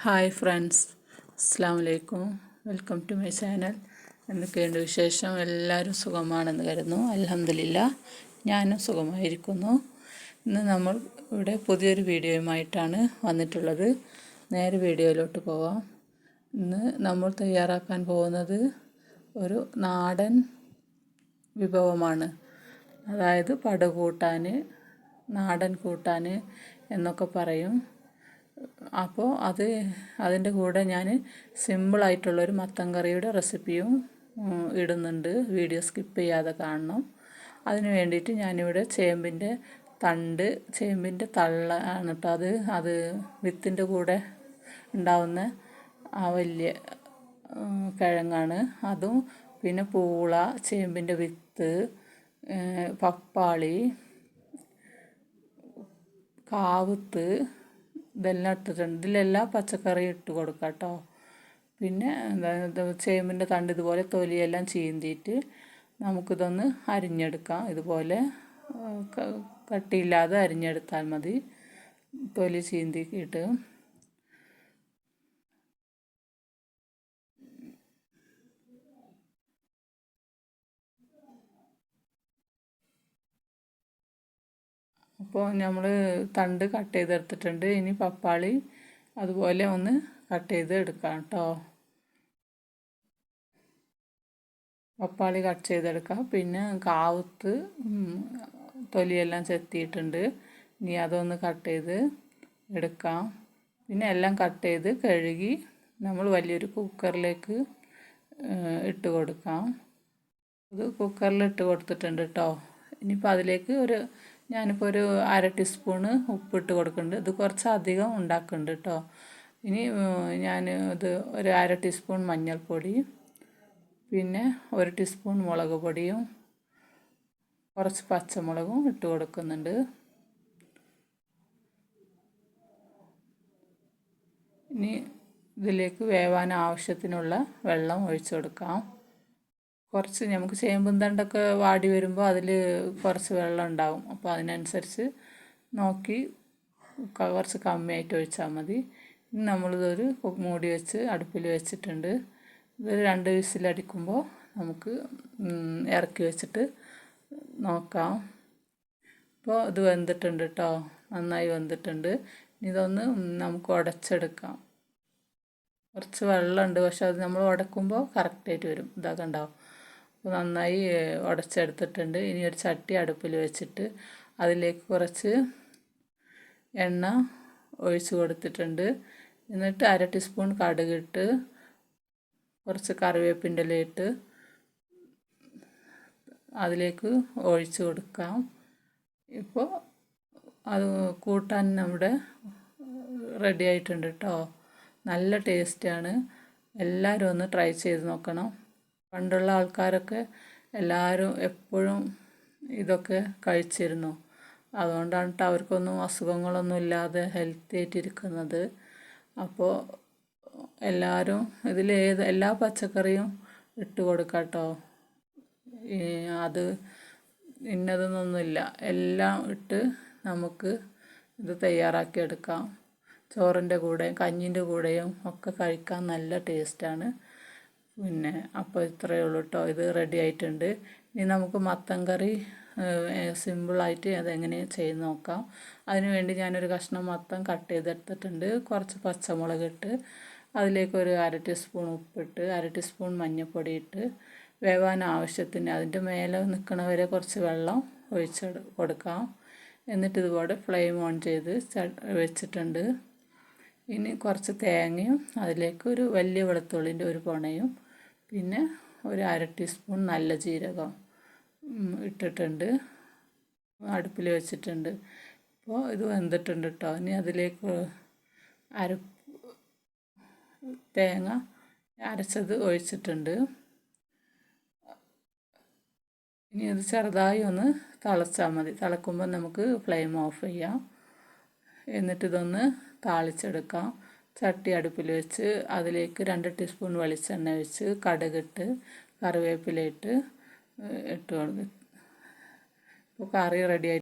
Hi friends, അസ്സാം വലൈക്കും. Welcome to my channel. എന്തൊക്കെയുണ്ട് വിശേഷം? എല്ലാവരും സുഖമാണെന്ന് കരുതുന്നു. അൽഹംദുലില്ലാ, ഞാനും സുഖമായിരിക്കുന്നു. ഇന്ന് നമ്മൾ ഇവിടെ പുതിയൊരു വീഡിയോയുമായിട്ടാണ് വന്നിട്ടുള്ളത്. നേരെ വീഡിയോയിലോട്ട് പോവാം. ഇന്ന് നമ്മൾ തയ്യാറാക്കാൻ പോകുന്നത് ഒരു നാടൻ വിഭവമാണ്. അതായത് പടുകൂട്ടാൻ, നാടൻ കൂട്ടാൻ എന്നൊക്കെ പറയും. അപ്പോൾ അതിൻ്റെ കൂടെ ഞാൻ സിമ്പിളായിട്ടുള്ളൊരു മത്തൻ കറിയുടെ റെസിപ്പിയും ഇടുന്നുണ്ട്. വീഡിയോ സ്കിപ്പ് ചെയ്യാതെ കാണണം. അതിന് വേണ്ടിയിട്ട് ഞാനിവിടെ ചേമ്പിൻ്റെ തള്ള ആണ് കേട്ടോ. അത് വിത്തിൻ്റെ കൂടെ ഉണ്ടാവുന്ന ആ വലിയ കിഴങ്ങാണ്. അതും പിന്നെ പൂള, ചേമ്പിൻ്റെ വിത്ത്, പപ്പാളി, കാവുത്ത് ഇതെല്ലാം ഇട്ടിട്ടുണ്ട്. ഇതിലെല്ലാം പച്ചക്കറി ഇട്ട് കൊടുക്കാം കേട്ടോ. പിന്നെ ചേമ്പിൻ്റെ തണ്ട് ഇതുപോലെ തൊലിയെല്ലാം ചീന്തിയിട്ട് നമുക്കിതൊന്ന് അരിഞ്ഞെടുക്കാം. ഇതുപോലെ കട്ടിയില്ലാതെ അരിഞ്ഞെടുത്താൽ മതി. തൊലി ചീന്തിയിട്ട് അപ്പോൾ നമ്മൾ തണ്ട് കട്ട് ചെയ്തെടുത്തിട്ടുണ്ട്. ഇനി പപ്പാളി അതുപോലെ ഒന്ന് കട്ട് ചെയ്ത് എടുക്കാം കേട്ടോ. പപ്പാളി കട്ട് ചെയ്തെടുക്കാം. പിന്നെ കാവുത്ത് തൊലിയെല്ലാം ചെത്തിയിട്ടുണ്ട്. ഇനി അതൊന്ന് കട്ട് ചെയ്ത് എടുക്കാം. പിന്നെ എല്ലാം കട്ട് ചെയ്ത് കഴുകി നമ്മൾ വലിയൊരു കുക്കറിലേക്ക് ഇട്ട് കൊടുക്കാം. ഇത് കുക്കറിൽ ഇട്ട് കൊടുത്തിട്ടുണ്ട് കേട്ടോ. ഇനിയിപ്പോൾ അതിലേക്ക് ഞാനിപ്പോൾ ഒരു 1/2 ടീസ്പൂണ് ഉപ്പിട്ട് കൊടുക്കുന്നുണ്ട്. ഇത് കുറച്ച് അധികം ഉണ്ടാക്കുന്നുണ്ട് കേട്ടോ. ഇനി ഞാൻ ഇത് ഒരു 1/2 ടീസ്പൂൺ മഞ്ഞൾപ്പൊടി, പിന്നെ 1 ടീസ്പൂൺ മുളക് പൊടിയും കുറച്ച് പച്ചമുളകും ഇട്ട് കൊടുക്കുന്നുണ്ട്. ഇനി ഇതിലേക്ക് വേവാൻ ആവശ്യത്തിനുള്ള വെള്ളം ഒഴിച്ചു കൊടുക്കാം. കുറച്ച് നമുക്ക് ചേമ്പും തണ്ടൊക്കെ വാടി വരുമ്പോൾ അതിൽ കുറച്ച് വെള്ളം ഉണ്ടാവും. അപ്പോൾ അതിനനുസരിച്ച് നോക്കി കുറച്ച് കമ്മിയായിട്ട് ഒഴിച്ചാൽ മതി. ഇനി നമ്മളിതൊരു മൂടി വെച്ച് അടുപ്പിൽ വെച്ചിട്ടുണ്ട്. ഇതൊരു 2 വിസിലടിക്കുമ്പോൾ നമുക്ക് ഇറക്കി വെച്ചിട്ട് നോക്കാം. ഇപ്പോൾ ഇത് വെന്തിട്ടുണ്ട് കേട്ടോ, നന്നായി വെന്തിട്ടുണ്ട്. ഇതൊന്ന് നമുക്ക് ഉടച്ചെടുക്കാം. കുറച്ച് വെള്ളമുണ്ട്, പക്ഷെ അത് നമ്മൾ ഉടക്കുമ്പോൾ കറക്റ്റായിട്ട് വരും. ഇതൊക്കെ ഉണ്ടാവും. അപ്പോൾ നന്നായി ഉടച്ചെടുത്തിട്ടുണ്ട്. ഇനി ഒരു ചട്ടി അടുപ്പിൽ വെച്ചിട്ട് അതിലേക്ക് കുറച്ച് എണ്ണ ഒഴിച്ച് കൊടുത്തിട്ടുണ്ട്. എന്നിട്ട് 1/2 ടീസ്പൂൺ കടുകിട്ട് കുറച്ച് കറിവേപ്പിൻ്റെ ഇല ഇട്ട് അതിലേക്ക് ഒഴിച്ച് കൊടുക്കാം. ഇപ്പോൾ അത് കൂട്ടാൻ നമ്മുടെ റെഡി ആയിട്ടുണ്ട് കേട്ടോ. നല്ല ടേസ്റ്റാണ്. എല്ലാവരും ഒന്ന് ട്രൈ ചെയ്ത് നോക്കണം. പണ്ടുള്ള ആൾക്കാരൊക്കെ എല്ലാവരും എപ്പോഴും ഇതൊക്കെ കഴിച്ചിരുന്നു. അതുകൊണ്ടാണ് അവർക്കൊന്നും അസുഖങ്ങളൊന്നും ഇല്ലാതെ ഹെൽത്തി ആയിട്ടിരിക്കുന്നത്. അപ്പോൾ എല്ലാവരും എല്ലാ പച്ചക്കറിയും ഇട്ട് കൊടുക്കാം കേട്ടോ. അത് ഇന്നതെന്നൊന്നുമില്ല, എല്ലാം ഇട്ട് നമുക്ക് ഇത് തയ്യാറാക്കിയെടുക്കാം. ചോറിൻ്റെ കൂടെയും കഞ്ഞീൻ്റെ കൂടെയും ഒക്കെ കഴിക്കാൻ നല്ല ടേസ്റ്റാണ്. പിന്നെ അപ്പോൾ ഇത്രയേ ഉള്ളൂ കേട്ടോ. ഇത് റെഡി ആയിട്ടുണ്ട്. ഇനി നമുക്ക് മത്തൻ കറി സിമ്പിളായിട്ട് അതെങ്ങനെ ചെയ്ത് നോക്കാം. അതിന് വേണ്ടി ഞാനൊരു കഷ്ണം മത്തൻ കട്ട് ചെയ്തെടുത്തിട്ടുണ്ട്. കുറച്ച് പച്ചമുളക് ഇട്ട് അതിലേക്ക് ഒരു 1/2 ടീസ്പൂൺ ഉപ്പിട്ട് 1/2 ടീസ്പൂൺ മഞ്ഞൾപ്പൊടി ഇട്ട് വേവാൻ ആവശ്യത്തിന് അതിൻ്റെ മേലെ നിൽക്കണ വരെ കുറച്ച് വെള്ളം ഒഴിച്ച് കൊടുക്കാം. എന്നിട്ട് ഇതുപോലെ ഫ്ലെയിം ഓൺ ചെയ്ത് വെച്ചിട്ടുണ്ട്. ഇനി കുറച്ച് തേങ്ങയും അതിലേക്ക് ഒരു വലിയ വെളുത്തുള്ളിൻ്റെ ഒരു പൊണയും പിന്നെ ഒരു 1/2 ടീസ്പൂൺ നല്ല ജീരകം ഇട്ടിട്ടുണ്ട്. അടുപ്പിൽ വെച്ചിട്ടുണ്ട്. അപ്പോൾ ഇത് വെന്തിട്ടുണ്ട് കേട്ടോ. ഇനി അതിലേക്ക് തേങ്ങ അരച്ചത് ഒഴിച്ചിട്ടുണ്ട്. ഇനി അത് ചെറുതായി ഒന്ന് തിളച്ചാൽ മതി. തിളക്കുമ്പോൾ നമുക്ക് ഫ്ലെയിം ഓഫ് ചെയ്യാം. എന്നിട്ടിതൊന്ന് താളിച്ചെടുക്കാം. ചട്ടി അടുപ്പിൽ വെച്ച് അതിലേക്ക് 2 ടീസ്പൂൺ വെളിച്ചെണ്ണ ഒഴിച്ച് കടുകിട്ട് കറിവേപ്പില ഇട്ട് കൊടുക്കും. ഇപ്പോൾ കറി റെഡി ആയി.